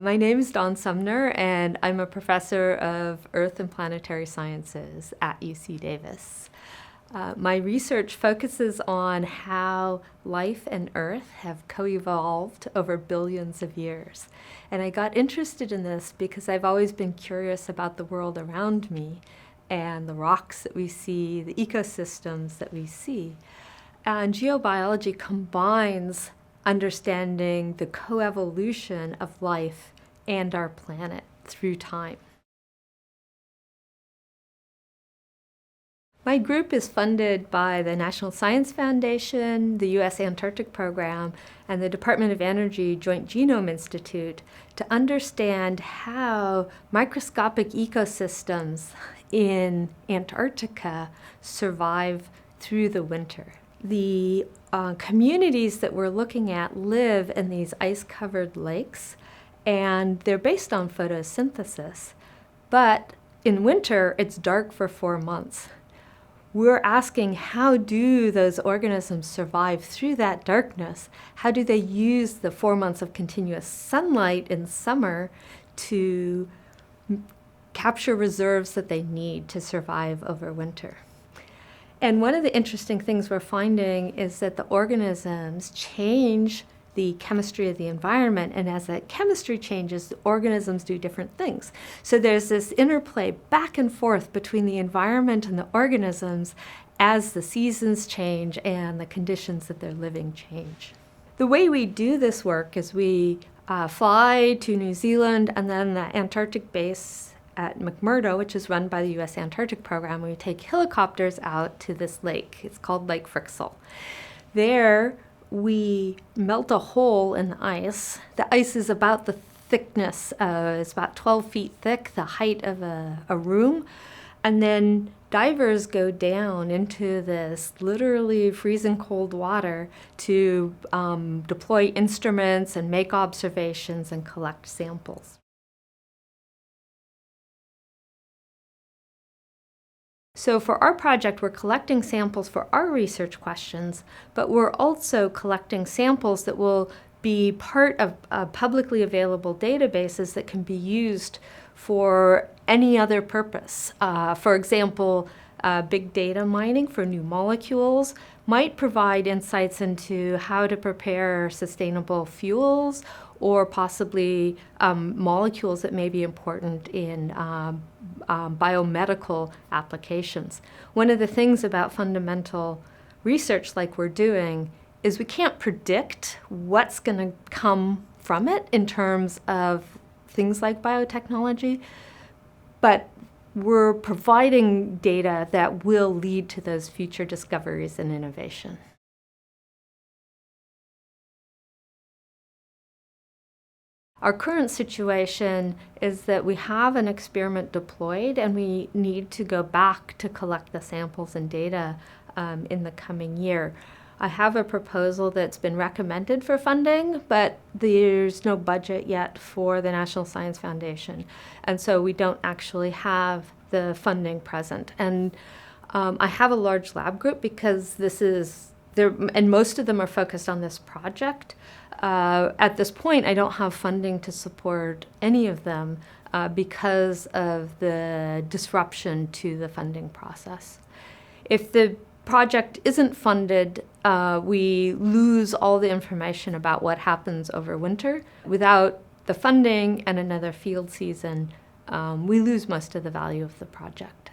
My name is Sumner, and I'm a professor of Earth and Planetary Sciences at UC Davis. My research focuses on how life and Earth have co-evolved over billions of years. And I got interested in this because I've always been curious about the world around me and the rocks that we see, the ecosystems that we see. And geobiology combines understanding the coevolution of life and our planet through time. My group is funded by the National Science Foundation, the U.S. Antarctic Program, and the Department of Energy Joint Genome Institute to understand how microscopic ecosystems in Antarctica survive through the winter. The communities that we're looking at live in these ice-covered lakes, and they're based on photosynthesis. But in winter, it's dark for 4 months. We're asking, how do those organisms survive through that darkness? How do they use the 4 months of continuous sunlight in summer to capture reserves that they need to survive over winter? And one of the interesting things we're finding is that the organisms change the chemistry of the environment, and as that chemistry changes, the organisms do different things. So there's this interplay back and forth between the environment and the organisms as the seasons change and the conditions that they're living change. The way we do this work is we fly to New Zealand and then the Antarctic base at McMurdo, which is run by the U.S. Antarctic Program. We take helicopters out to this lake. It's called Lake Frixell. There, we melt a hole in the ice. The ice is about the thickness, it's about 12 feet thick, the height of a room. And then divers go down into this literally freezing cold water to deploy instruments and make observations and collect samples. So for our project, we're collecting samples for our research questions, but we're also collecting samples that will be part of publicly available databases that can be used for any other purpose. For example, big data mining for new molecules might provide insights into how to prepare sustainable fuels or possibly molecules that may be important in biomedical applications. One of the things about fundamental research like we're doing is we can't predict what's going to come from it in terms of things like biotechnology, but we're providing data that will lead to those future discoveries and innovation. Our current situation is that we have an experiment deployed and we need to go back to collect the samples and data in the coming year. I have a proposal that's been recommended for funding, but there's no budget yet for the National Science Foundation. And so we don't actually have the funding present. And I have a large lab group because this is there, and most of them are focused on this project. At this point, I don't have funding to support any of them because of the disruption to the funding process. If the project isn't funded, we lose all the information about what happens over winter. Without the funding and another field season, we lose most of the value of the project.